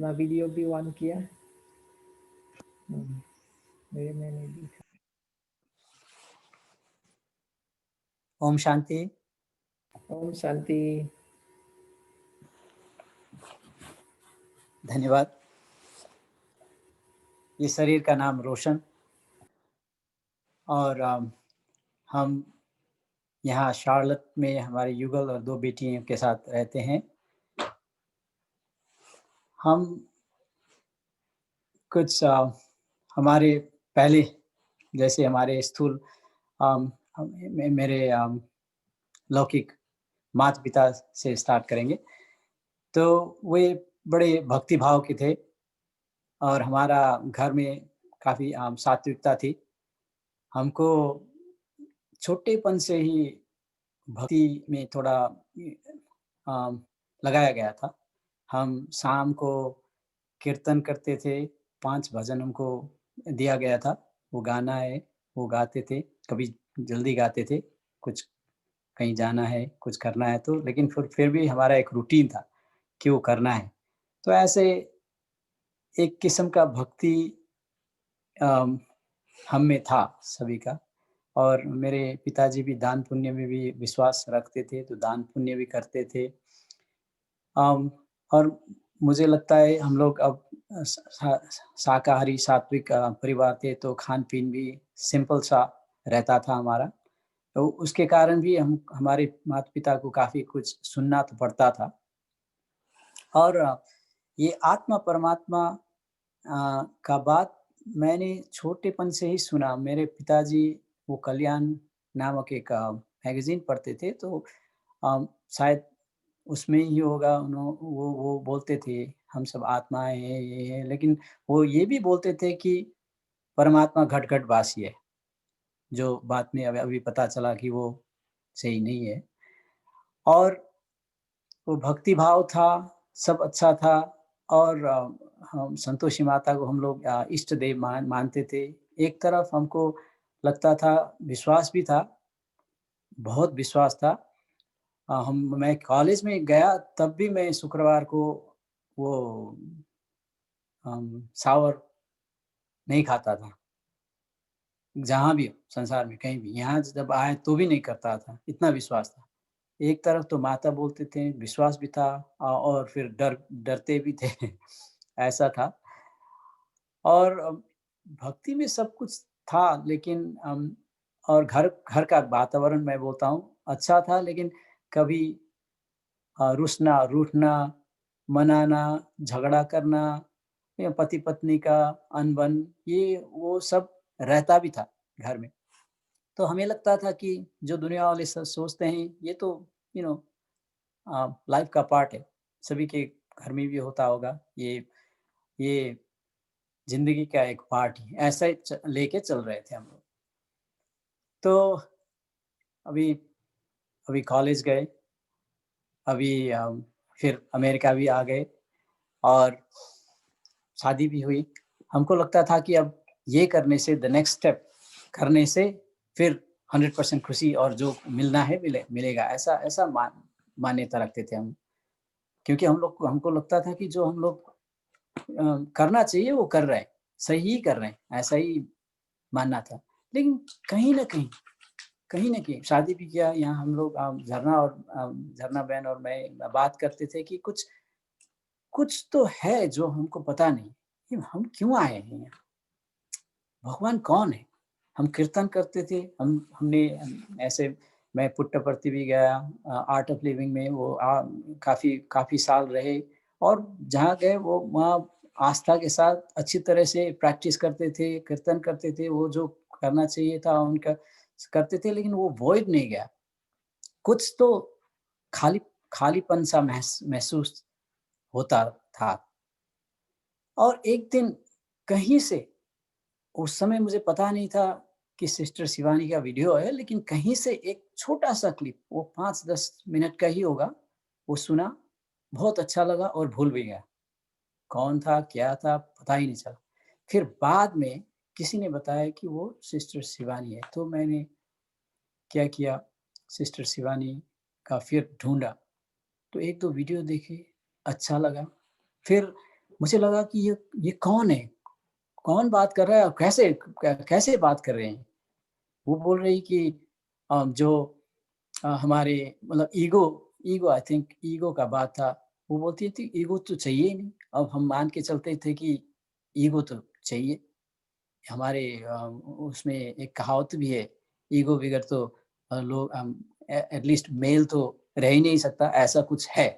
अपना वीडियो भी ऑन किया। मेरे में नहीं दिखा। ओम शांति। ओम शांति। धन्यवाद। ये शरीर का नाम रोशन, और हम यहाँ शार्लट में हमारे युगल और 2 बेटियों के साथ रहते हैं। हम कुछ हमारे पहले जैसे हमारे स्थूल मेरे लौकिक माता-पिता से स्टार्ट करेंगे। तो वे बड़े भक्ति भाव के थे और हमारा घर में काफ़ी सात्विकता थी। हमको छोटेपन से ही भक्ति में थोड़ा लगाया गया था। हम शाम को कीर्तन करते थे, 5 भजन हमको दिया गया था। वो गाना है, वो गाते थे। कभी जल्दी गाते थे, कुछ कहीं जाना है, कुछ करना है तो, लेकिन फिर भी हमारा एक रूटीन था कि वो करना है। तो ऐसे एक किस्म का भक्ति हम में था सभी का। और मेरे पिताजी भी दान पुण्य में भी विश्वास रखते थे, तो दान पुण्य भी करते थे। और मुझे लगता है हम लोग अब शाकाहारी सात्विक परिवार थे, तो खान-पीन भी सिंपल सा रहता था हमारा। तो उसके कारण भी हमारे माता-पिता को काफ़ी कुछ सुनना तो पड़ता था। और ये आत्मा परमात्मा का बात मैंने छोटेपन से ही सुना। मेरे पिताजी वो कल्याण नामक एक मैगज़ीन पढ़ते थे, तो शायद उसमें ही होगा। वो बोलते थे हम सब आत्माएँ हैं, ये है, लेकिन वो ये भी बोलते थे कि परमात्मा घट-घट वासी है, जो बाद में अभी पता चला कि वो सही नहीं है। और वो भक्ति भाव था, सब अच्छा था। और हम संतोषी माता को हम लोग इष्ट देव मानते थे। एक तरफ हमको लगता था, विश्वास भी था, बहुत विश्वास था। मैं कॉलेज में गया तब भी मैं शुक्रवार को वो शावर नहीं खाता था। जहाँ भी हो संसार में कहीं भी, यहाँ जब आए तो भी नहीं करता था, इतना विश्वास था। एक तरफ तो माता बोलते थे, विश्वास भी था और फिर डरते भी थे ऐसा था। और भक्ति में सब कुछ था, लेकिन और घर घर का वातावरण मैं बोलता हूँ अच्छा था, लेकिन कभी रुसना, रूठना, मनाना, झगड़ा करना, या पति-पत्नी का अनबन, ये वो सब रहता भी था घर में। तो हमें लगता था कि जो दुनिया वाले सोचते हैं, ये तो यू नो लाइफ का पार्ट है। सभी के घर में भी होता होगा। ये ज़िंदगी का एक पार्ट ही है। ऐसा ही लेके चल रहे थे हम लोग। तो अभी अभी कॉलेज गए, अभी फिर अमेरिका भी आ गए और शादी भी हुई। हमको लगता था कि अब ये करने से, द नेक्स्ट स्टेप करने से फिर 100% खुशी और जो मिलना है मिलेगा। ऐसा मान्यता रखते थे हम। क्योंकि हमको लगता था कि जो हम लोग करना चाहिए वो कर रहे हैं, सही ही कर रहे हैं, ऐसा ही मानना था। लेकिन कहीं न कहीं शादी भी किया। यहाँ हम लोग झरना बहन और मैं बात करते थे कि कुछ तो है जो हमको पता नहीं, कि हम क्यों आए हैं यहाँ? भगवान कौन है? हम कीर्तन करते थे, हमने ऐसे, मैं पुट्टपर्ती भी गया, आर्ट ऑफ लिविंग में वो काफ़ी साल रहे। और जहाँ गए वो वहाँ आस्था के साथ अच्छी तरह से प्रैक्टिस करते थे, कीर्तन करते थे, वो जो करना चाहिए था उनका करते थे, लेकिन वो वॉइड नहीं गया। कुछ तो खाली खालीपन सा महसूस होता था। और एक दिन कहीं से, उस समय मुझे पता नहीं था कि सिस्टर शिवानी का वीडियो है, लेकिन कहीं से एक छोटा-सा क्लिप, वो 5-10 मिनट का ही होगा, वो सुना, बहुत अच्छा लगा और भूल भी गया। कौन था, क्या था, पता ही नहीं चला। फिर बाद में किसी ने बताया कि वो सिस्टर शिवानी है, तो मैंने क्या किया, सिस्टर शिवानी का फिर ढूँढा, तो 1-2 वीडियो देखे, अच्छा लगा। फिर मुझे लगा कि ये कौन है? कौन बात कर रहा है और कैसे बात कर रहे हैं? वो बोल रही कि जो हमारे मतलब ईगो आई थिंक ईगो का बात था। वो बोलती थी ईगो तो चाहिए ही नहीं। अब हम मान के चलते थे कि ईगो तो चाहिए। हमारे उसमें एक कहावत भी है, ईगो बगैर तो लोग एटलीस्ट मेल तो रह ही नहीं सकता, ऐसा कुछ है।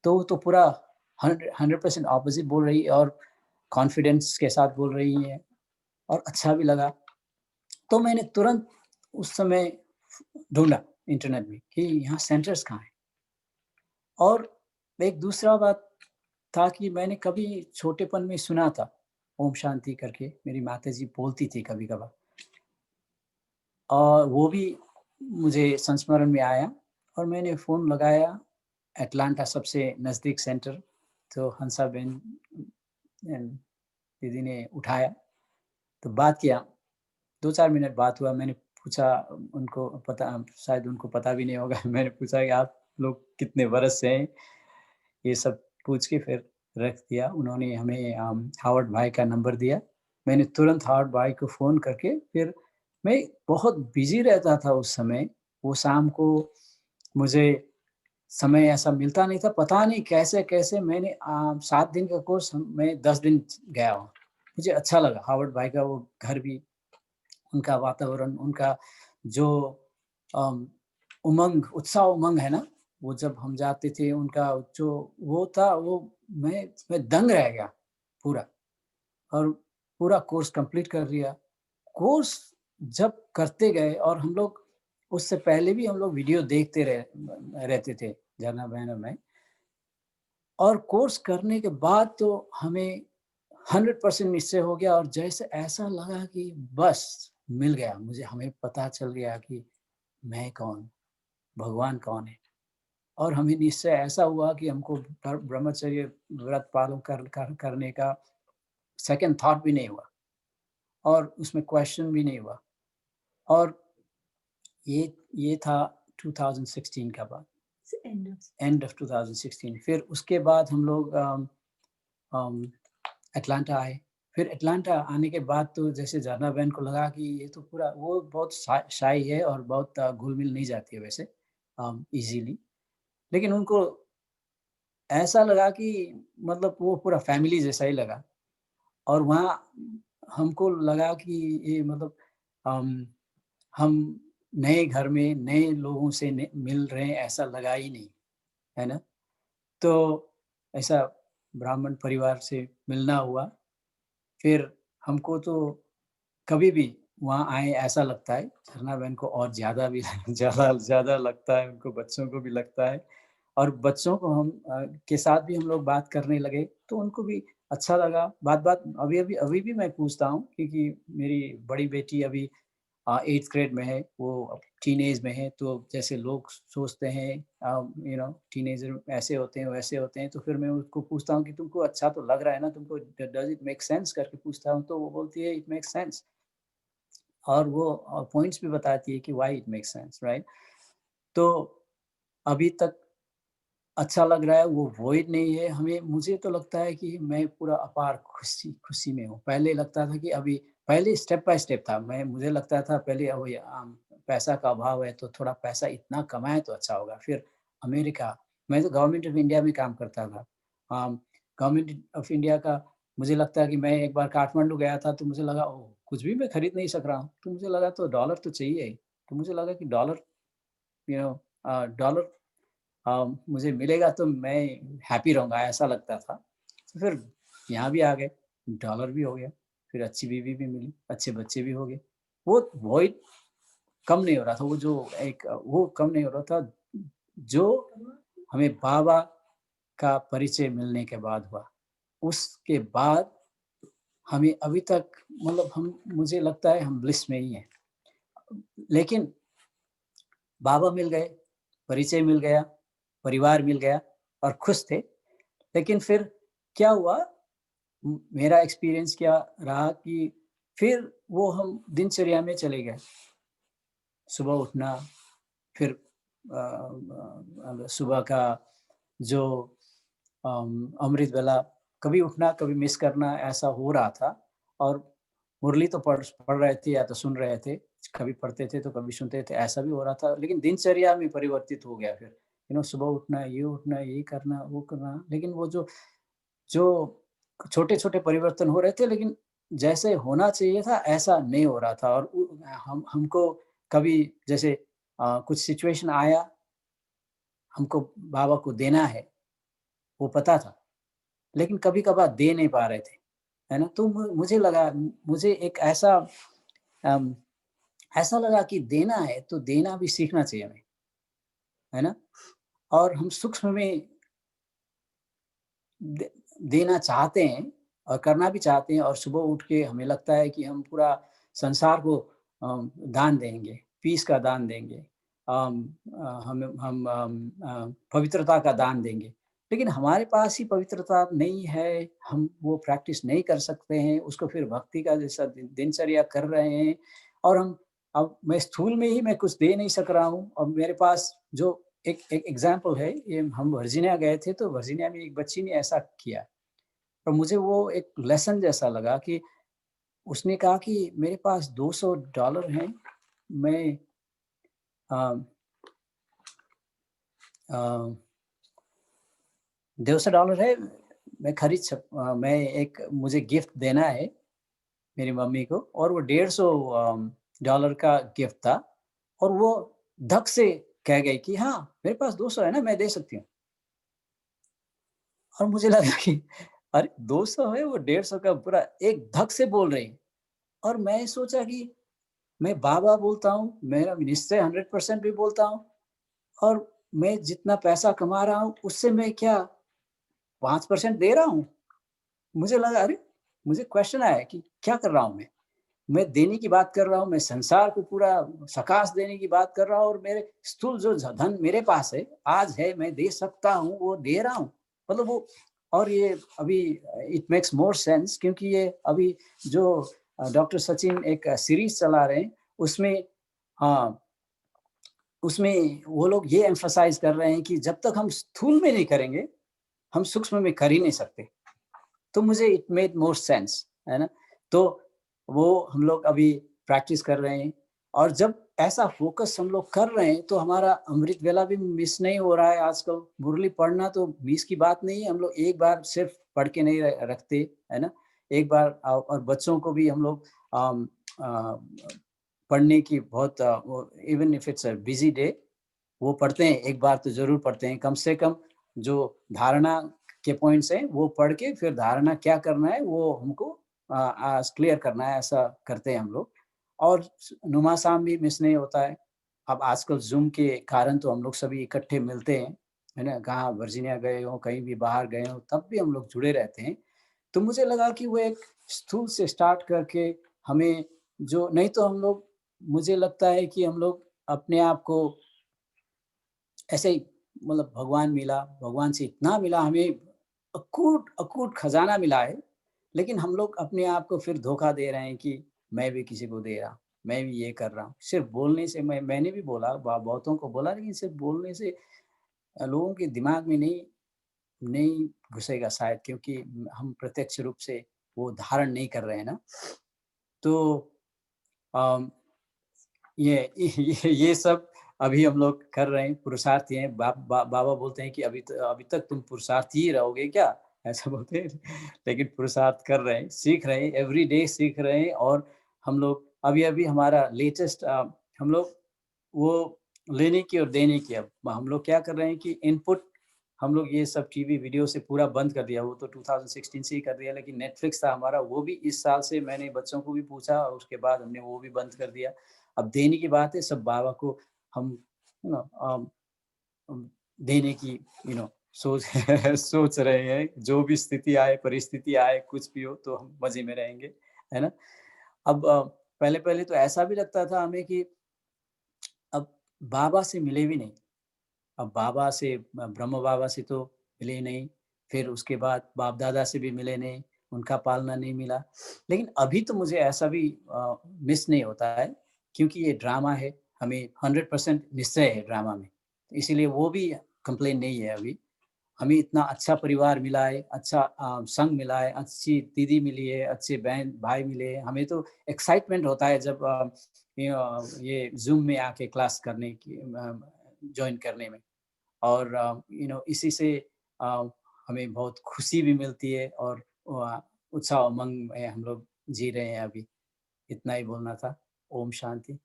तो वो तो पूरा 100% ऑपोज़िट बोल रही है और कॉन्फिडेंस के साथ बोल रही है और अच्छा भी लगा। तो मैंने तुरंत उस समय ढूँढा इंटरनेट में कि यहाँ सेंटर्स कहाँ हैं? और एक दूसरा बात था कि मैंने कभी छोटेपन में सुना था, ओम शांति करके मेरी माताजी बोलती थी कभी-कभार और वो भी मुझे संस्मरण में आया और मैंने फ़ोन लगाया, एटलांटा सबसे नज़दीक सेंटर, तो हंसाबेन दीदी ने उठाया, तो बात किया। 2-4 मिनट बात हुआ, मैंने पूछा उनको पता शायद उनको पता भी नहीं होगा मैंने पूछा कि आप लोग कितने बरस से हैं? ये सब पूछ के फिर रख दिया। उन्होंने हमें हावर्ड भाई का नंबर दिया। मैंने तुरंत हावर्ड भाई को फ़ोन करके फिर मैं बहुत बिज़ी रहता था उस समय। वो शाम को मुझे समय ऐसा मिलता नहीं था, पता नहीं कैसे-कैसे मैंने 7 दिन का कोर्स मैं 10 दिन गया वहाँ। मुझे अच्छा लगा हावर्ड भाई का वो घर भी, उनका वातावरण, उनका जो अम, उत्साह-उमंग है ना, वो जब हम जाते थे उनका जो वो था वो मैं दंग रह गया पूरा और पूरा कोर्स कंप्लीट कर लिया। कोर्स जब करते गए और हम लोग उससे पहले भी हम लोग वीडियो देखते रहते थे, झरना बहन और मैं और कोर्स करने के बाद तो हमें 100% निश्चय हो गया और जैसे ऐसा लगा कि बस मिल गया मुझे, हमें पता चल गया कि मैं कौन, भगवान कौन है। और हमें निश्चय ऐसा हुआ कि हमको ब्रह्मचर्य व्रत पालन करने का सेकंड थॉट भी नहीं हुआ और उसमें क्वेश्चन भी नहीं हुआ और ये ये था 2016 का बात, एंड ऑफ 2016। फिर उसके बाद हम लोग अम, अटलांटा आए। फिर अटलांटा आने के बाद तो जैसे झरना बहन को लगा कि ये तो पूरा वो बहुत शाय है और बहुत घुल-मिल नहीं जाती है वैसे ईज़िली। लेकिन उनको ऐसा लगा कि मतलब वो पूरा फैमिली जैसा ही लगा और वहाँ हमको लगा कि ये मतलब अम, हम नए घर में नए लोगों से मिल रहे हैं ऐसा लगा ही नहीं, है ना? तो ऐसा ब्राह्मण परिवार से मिलना हुआ। फिर हमको तो कभी भी वहाँ आएँ ऐसा लगता है, झरना बहन को और ज़्यादा भी ज़्यादा ज़्यादा लगता है, उनको बच्चों को भी लगता है और बच्चों को के साथ भी हम लोग बात करने लगे, तो उनको भी अच्छा लगा। बात-बात अभी भी मैं पूछता हूँ क्योंकि मेरी बड़ी बेटी अभी 8th ग्रेड में है, वो अब टीनेज में है, तो जैसे लोग सोचते हैं टीनेजर ऐसे होते हैं, वैसे होते हैं, तो फिर मैं उसको पूछता हूँ कि तुमको अच्छा तो लग रहा है ना तुमको डज़ इट मेक सेंस करके पूछता हूँ, तो वो बोलती है इट मेक्स सेंस और वो पॉइंट्स भी बताती है कि why it makes sense, right? तो अभी तक अच्छा लग रहा है, वो वॉइड नहीं है, हमें मुझे तो लगता है कि मैं पूरा अपार खुशी खुशी में हूँ। पहले लगता था कि अभी पहले स्टेप बाय स्टेप था, मुझे लगता था पहले पैसा का अभाव है, तो थोड़ा पैसा इतना कमाएँ तो अच्छा होगा। फिर अमेरिका, मैं तो गवर्नमेंट ऑफ इंडिया में काम करता था। गवर्नमेंट ऑफ इंडिया का मुझे लगता है कि मैं एक बार काठमांडू गया था, तो मुझे लगा ओह! कुछ भी मैं खरीद नहीं सक रहा हूँ, तो मुझे लगा तो डॉलर तो चाहिए ही। तो मुझे लगा कि डॉलर मुझे मिलेगा तो मैं हैप्पी रहूँगा ऐसा लगता था। तो फिर यहाँ भी आ गए, डॉलर भी हो गया, फिर अच्छी बीवी भी मिली, अच्छे बच्चे भी हो गए। वो वॉइड कम नहीं हो रहा था, वो कम नहीं हो रहा था, जो हमें बाबा का परिचय मिलने के बाद हुआ। उसके बाद हमें अभी तक मतलब हम मुझे लगता है हम ब्लिस में ही हैं। लेकिन बाबा मिल गए, परिचय मिल गया, परिवार मिल गया और खुश थे। लेकिन फिर क्या हुआ मेरा एक्सपीरियंस क्या रहा कि फिर वो हम दिनचर्या में चले गए। सुबह उठना, फिर सुबह का जो अमृत वेला कभी उठना, कभी मिस करना ऐसा हो रहा था और मुरली तो पढ़ रहे थे या तो सुन रहे थे, कभी पढ़ते थे तो कभी सुनते थे, ऐसा भी हो रहा था। लेकिन दिनचर्या में परिवर्तित हो गया फिर, सुबह उठना, ये करना, वो करना। लेकिन वो जो जो छोटे-छोटे परिवर्तन हो रहे थे, लेकिन जैसे होना चाहिए था ऐसा नहीं हो रहा था और हम हमको कभी जैसे कुछ सिचुएशन आया, हमको बाबा को देना है, वो पता था, लेकिन कभी-कभार दे नहीं पा रहे थे, है ना? तो मुझे लगा, मुझे एक अम, ऐसा लगा कि देना है तो देना भी सीखना चाहिए हमें, है ना? और हम सूक्ष्म में दे देना चाहते हैं और करना भी चाहते हैं और सुबह उठ के हमें लगता है कि हम पूरा संसार को दान देंगे, पीस का दान देंगे। अम, हम पवित्रता का दान देंगे। लेकिन हमारे पास ही पवित्रता नहीं है, हम वो प्रैक्टिस नहीं कर सकते हैं, उसको फिर भक्ति का जैसा दिनचर्या कर रहे हैं और अब मैं स्थूल में ही मैं कुछ दे नहीं सक रहा हूँ। अब मेरे पास जो एक एक एग्ज़ाम्पल है, ये हम वर्जीनिया गए थे, तो वर्जीनिया में एक बच्ची ने ऐसा किया और मुझे वो एक लेसन जैसा लगा कि उसने कहा कि मेरे पास $200 हैं, मैं अ अ, $200 है, मैं एक मुझे गिफ्ट देना है मेरी मम्मी को और वो $150 का गिफ्ट था और वो धक से कह गई कि हाँ, मेरे पास 200 है ना, मैं दे सकती हूँ। और मुझे लगा कि अरे 200 है, वो 150 का पूरा एक धक से बोल रही है। और मैं सोचा कि मैं बाबा बोलता हूँ, मेरा निश्चय 100% भी बोलता हूँ और मैं जितना पैसा कमा रहा हूँ, उससे मैं क्या 5% दे रहा हूँ? मुझे लगा अरे! मुझे क्वेश्चन आया कि क्या कर रहा हूँ मैं? मैं देने की बात कर रहा हूँ, मैं संसार को पूरा सकाश देने की बात कर रहा हूँ और मेरे स्थूल जो धन मेरे पास है, आज है, मैं दे सकता हूँ, वो दे रहा हूँ। मतलब वो और ये अभी इट मेक्स मोर सेंस क्योंकि ये अभी जो डॉक्टर सचिन एक सीरीज़ चला रहे हैं, उसमें हाँ, उसमें वो लोग ये एम्फसाइज़ कर रहे हैं कि जब तक हम स्थूल में नहीं करेंगे, हम सूक्ष्म में कर ही नहीं सकते। तो मुझे इट मेड मोर सेंस, है ना? तो वो हम लोग अभी प्रैक्टिस कर रहे हैं और जब ऐसा फ़ोकस हम लोग कर रहे हैं, तो हमारा अमृत वेला भी मिस नहीं हो रहा है आजकल। मुरली पढ़ना तो मिस की बात नहीं है, हम लोग एक बार सिर्फ़ पढ़ के नहीं रखते, है ना? एक बार और बच्चों को भी हम लोग अम, अ, पढ़ने की बहुत वो even if it's a busy day वो पढ़ते हैं, एक बार तो ज़रूर पढ़ते हैं। कम से कम जो धारणा के पॉइंट्स हैं, वो पढ़ के फिर धारणा क्या करना है, वो हमको क्लियर करना है, ऐसा करते हैं हम लोग। और नुमा-साम भी मिस नहीं होता है। अब आजकल ज़ूम के कारण तो हम लोग सभी इकट्ठे मिलते हैं, है ना? कहाँ वर्जीनिया गए हों, कहीं भी बाहर गए हों, तब भी हम लोग जुड़े रहते हैं। तो मुझे लगा कि वो एक स्थूल से स्टार्ट करके हमें जो नहीं तो हम लोग मुझे लगता है कि हम लोग अपने आप को ऐसे ही मतलब भगवान से इतना मिला हमें अकूट खजाना मिला है, लेकिन हम लोग अपने आप को फिर धोखा दे रहे हैं कि मैं भी किसी को दे रहा हूँ, मैं भी ये कर रहा हूँ। सिर्फ़ बोलने से मैंने भी बोला बहुतों को बोला लेकिन सिर्फ़ बोलने से लोगों के दिमाग में नहीं नहीं घुसेगा शायद क्योंकि हम प्रत्यक्ष रूप से वो धारण नहीं कर रहे हैं ना। तो अम ये सब अभी हम लोग कर रहे हैं, पुरुषार्थी हैं। बाबा बोलते हैं कि अभी तक तुम पुरुषार्थी ही रहोगे क्या? ऐसा बोलते हैं। लेकिन पुरुषार्थ कर रहे हैं, सीख रहे हैं, एवरी डे सीख रहे हैं और हम लोग अभी-अभी हमारा लेटेस्ट हम लोग वो लेने की और देने की अब हम लोग क्या कर रहे हैं कि इनपुट हम लोग ये सब टीवी वीडियो से पूरा बंद कर दिया। वो तो 2016 से ही कर दिया लेकिन नेटफ्लिक्स था हमारा वो भी इस साल से मैंने बच्चों को भी पूछा और उसके बाद हमने वो भी बंद कर दिया। अब देने की बात है सब बाबा को हम यू नो देने की सोच सोच रहे हैं। जो भी स्थिति आए, परिस्थिति आए, कुछ भी हो तो हम मज़े में रहेंगे, है ना? अब पहले-पहले तो ऐसा भी लगता था हमें कि अब बाबा से मिले भी नहीं। अब बाबा से ब्रह्म बाबा से तो मिले ही नहीं, फिर उसके बाद बाप-दादा से भी मिले नहीं, उनका पालना नहीं मिला। लेकिन अभी तो मुझे ऐसा भी मिस नहीं होता है, क्योंकि ये ड्रामा है, हमें 100% निश्चय है ड्रामा में। इसीलिए वो भी कंप्लेन नहीं है अभी हमें इतना अच्छा परिवार मिला है, अच्छा संग मिला है, अच्छी दीदी मिली है, अच्छे बहन-भाई मिले हैं। हमें तो एक्साइटमेंट होता है जब ये ज़ूम में आके क्लास करने की जॉइन करने में। और इसी से अ, हमें बहुत खुशी भी मिलती है और उत्साह उमंग में हम लोग जी रहे हैं अभी। इतना ही बोलना था। ओम शांति।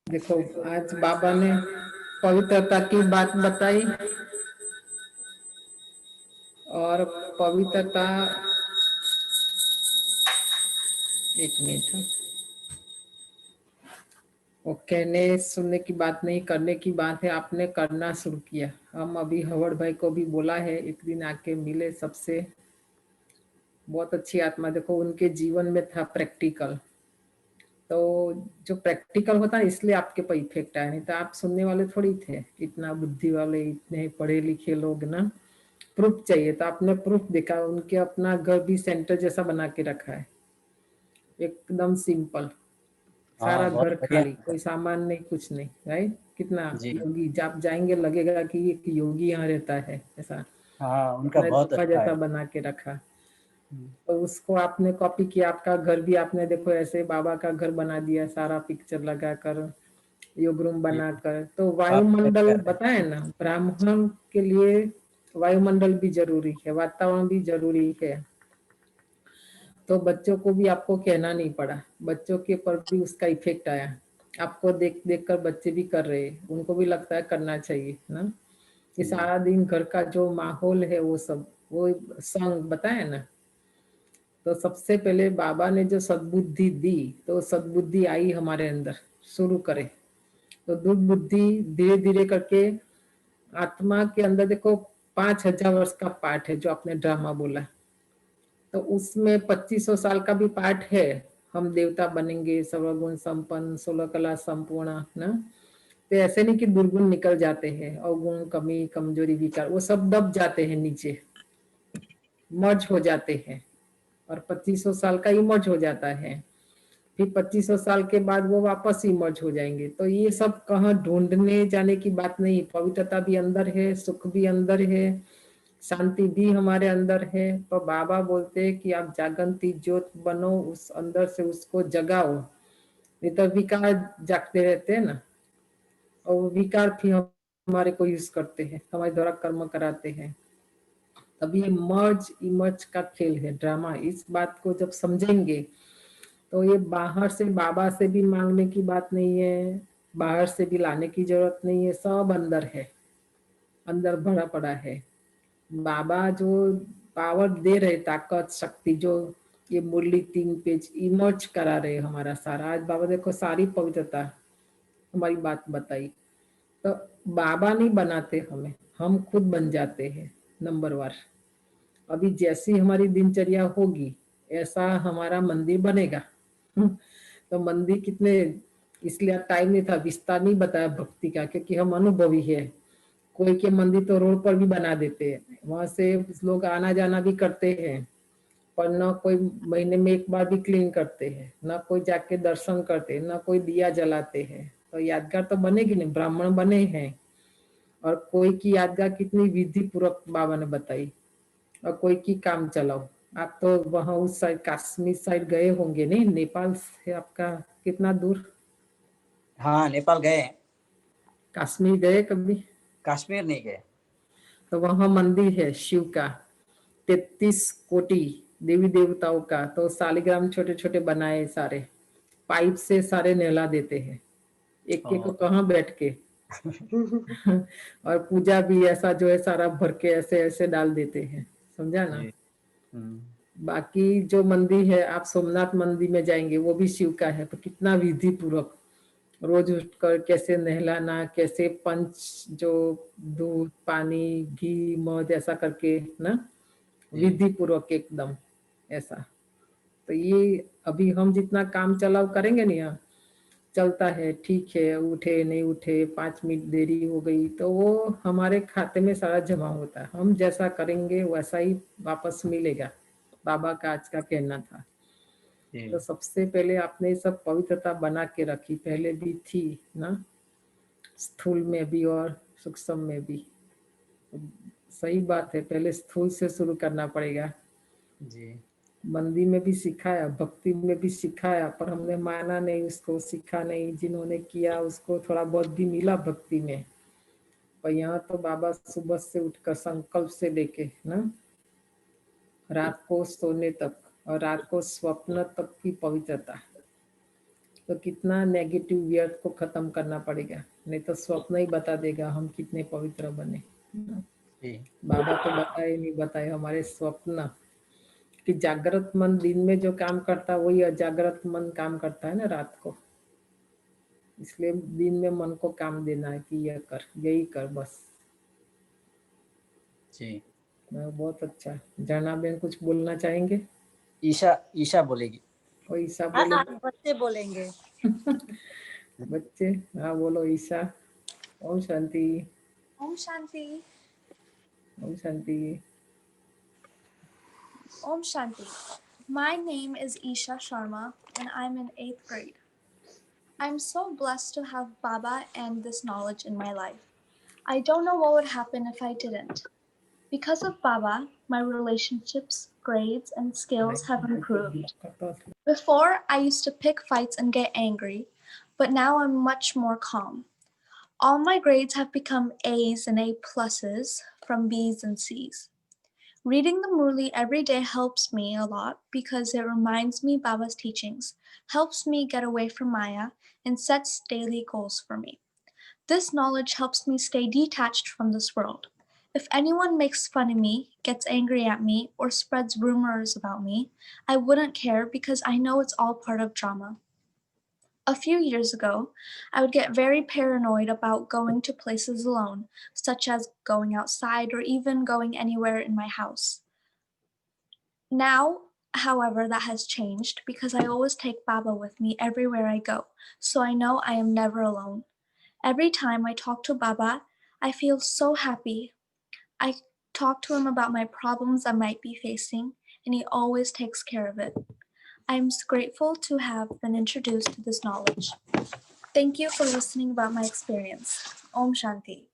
देखो, आज बाबा ने पवित्रता की बात बताई, और पवित्रता, एक मिनट, वो कहने सुनने की बात नहीं, करने की बात है। आपने करना शुरू किया। हम अभी हवड़ भाई को भी बोला है, एक दिन आके मिले सबसे। बहुत अच्छी आत्मा। देखो, उनके जीवन में था प्रैक्टिकल, तो जो प्रैक्टिकल होता है इसलिए आपके पर इफेक्ट आया, नहीं तो आप सुनने वाले थोड़ी थे। इतना बुद्धि वाले, इतने पढ़े लिखे लोग ना, प्रूफ चाहिए, तो आपने प्रूफ देखा। उनके अपना घर भी सेंटर जैसा बना के रखा है, एकदम सिंपल। हाँ, सारा बहुत घर बढ़िया। खाली, कोई सामान नहीं, कुछ नहीं, राइट। कितना जी। योगी, जब जाएंगे लगेगा कि एक योगी यहाँ रहता है, ऐसा। हाँ, उनका अपना बहुत गुफा अच्छा जैसा है। बना के रखा। हुँ, तो उसको आपने कॉपी किया। आपका घर भी आपने देखो ऐसे बाबा का घर बना दिया, सारा पिक्चर लगाकर, योग रूम जी, बनाकर। तो काफ़ी वायुमंडल अच्छा है। बताए ना, ब्राह्मण के लिए वायुमंडल भी जरूरी है, वातावरण भी जरूरी है। तो बच्चों को भी आपको कहना नहीं पड़ा, बच्चों के पर भी उसका इफेक्ट आया। आपको देख देख कर बच्चे भी कर रहे हैं, उनको भी लगता है करना चाहिए ना। ये जी, सारा दिन घर का जो माहौल है, वो सब, वो संग बताए ना। तो सबसे पहले बाबा ने जो सद्बुद्धि दी, तो सद्बुद्धि आई हमारे अंदर, शुरू करे। तो दुर्बुद्धि धीरे धीरे करके आत्मा के अंदर, देखो 5,000 वर्ष का पाठ है जो आपने ड्रामा बोला, तो उसमें 2500 साल का भी पाठ है। हम देवता बनेंगे, सर्वगुण संपन्न, 16 कला संपूर्ण ना। तो ऐसे नहीं कि दुर्गुण निकल जाते हैं, अवगुण, कमी, कमजोरी, विकार, वो सब दब जाते हैं नीचे, मर्ज हो जाते हैं। और 2500 साल का इमर्ज हो जाता है। फिर 2500 साल के बाद वो वापस इमर्ज हो जाएंगे। तो ये सब कहाँ ढूंढने जाने की बात नहीं। पवित्रता भी अंदर है, सुख भी अंदर है, शांति भी हमारे अंदर है। तो बाबा बोलते हैं कि आप जागंती ज्योत बनो, उस अंदर से उसको जगाओ। नहीं तो विकार जागते रहते हैं ना, और वो विकार फिर हमारे को यूज करते हैं, हमारे द्वारा कर्म कराते हैं। तब ये मर्ज इमर्ज का खेल है, ड्रामा। इस बात को जब समझेंगे, तो ये बाहर से बाबा से भी मांगने की बात नहीं है, बाहर से भी लाने की जरूरत नहीं है, सब अंदर है, अंदर भरा पड़ा है। बाबा जो पावर दे रहे, ताकत शक्ति, जो ये मुरली 3 पेज इमर्ज करा रहे हमारा सारा। आज बाबा देखो सारी पवित्रता हमारी बात बताई। तो बाबा नहीं बनाते हमें, हम खुद बन जाते हैं नंबर वार। अभी जैसी हमारी दिनचर्या होगी, ऐसा हमारा मंदिर बनेगा। तो मंदिर कितने, इसलिए टाइम नहीं था, विस्तार नहीं बताया भक्ति का, क्योंकि हम अनुभवी है। कोई के मंदिर तो रोड पर भी बना देते हैं, वहां से लोग आना जाना भी करते हैं, पर न कोई महीने में एक बार भी क्लीन करते हैं, न कोई जाके दर्शन करते हैं, न कोई दिया जलाते हैं। तो यादगार तो बनेगी नहीं, ब्राह्मण बने हैं। और कोई की यादगार कितनी विधि पूर्वक बाबा ने बताई, और कोई की काम चलाओ। आप तो वहां उस साइड कश्मीर साइड गए होंगे, नहीं? नेपाल से आपका कितना दूर? हाँ, नेपाल गए हैं। कश्मीर गए कभी? कश्मीर नहीं गए। तो वहां मंदिर है शिव का, 33 कोटि देवी देवताओं का। तो सालिग्राम छोटे छोटे बनाए सारे, पाइप से सारे नहला देते हैं, एक एक को ओह! कहाँ बैठ के। और पूजा भी ऐसा जो है सारा भर के ऐसे ऐसे डाल देते हैं, समझा ना। जी। हुँ, बाकी जो मंदिर है, आप सोमनाथ मंदिर में जाएंगे, वो भी शिव का है। तो कितना विधि पूर्वक रोज उठकर कैसे नहलाना, कैसे पंच, जो दूध पानी घी मध ऐसा करके ना, जी। विधि पूर्वक एकदम ऐसा। तो ये अभी हम जितना काम चलाओ करेंगे नहीं, यहाँ चलता है ठीक है, उठे नहीं उठे, 5 मिनट देरी हो गई, तो वो हमारे खाते में सारा जमा होता है। हम जैसा करेंगे वैसा ही वापस मिलेगा, बाबा का आज का कहना था। तो जी, सबसे पहले आपने सब पवित्रता बना के रखी, पहले भी थी ना, स्थूल में भी और सूक्ष्म में भी। सही बात है, पहले स्थूल से शुरू करना पड़ेगा। जी मंदी में भी सिखाया, भक्ति में भी सिखाया, पर हमने माना नहीं, उसको सीखा नहीं। जिन्होंने किया उसको थोड़ा बहुत भी मिला भक्ति में। पर यहाँ तो बाबा सुबह से उठकर संकल्प से लेके ना, रात को सोने तक, और रात को स्वप्न तक की पवित्रता। तो कितना नेगेटिव व्यर्थ को खत्म करना पड़ेगा, नहीं तो स्वप्न ही बता देगा हम कितने पवित्र बने। जी बाबा तो बताए नहीं, बताए हमारे स्वप्न, कि जागृत मन दिन में जो काम करता है वही अजागृत मन काम करता है ना रात को। इसलिए दिन में मन को काम देना है कि यह कर, यही कर बस। जी। बहुत अच्छा। झरना बहन कुछ बोलना चाहेंगे? ईशा ईशा बोलेगी। और ईशा बोले। बच्चे बोलेंगे। बच्चे, हाँ बोलो Isha. Om Shanti. Om Shanti. Om Shanti. Om Shanti. My name is Isha Sharma and I'm in 8th grade. I'm so blessed to have Baba and this knowledge in my life. I don't know what would happen if I didn't. Because of Baba, my relationships, grades, and skills have improved. Before, I used to pick fights and get angry, but now I'm much more calm. All my grades have become A's and A pluses from B's and C's. Reading the Murli every day helps me a lot because it reminds me Baba's teachings, helps me get away from Maya, and sets daily goals for me. This knowledge helps me stay detached from this world. If anyone makes fun of me, gets angry at me, or spreads rumors about me, I wouldn't care because I know it's all part of drama. A few years ago, I would get very paranoid about going to places alone, such as going outside or even going anywhere in my house. Now, however, that has changed because I always take Baba with me everywhere I go, so I know I am never alone. Every time I talk to Baba, I feel so happy. I talk to him about my problems I might be facing, and he always takes care of it. I'm grateful to have been introduced to this knowledge. Thank you for listening about my experience. Om Shanti.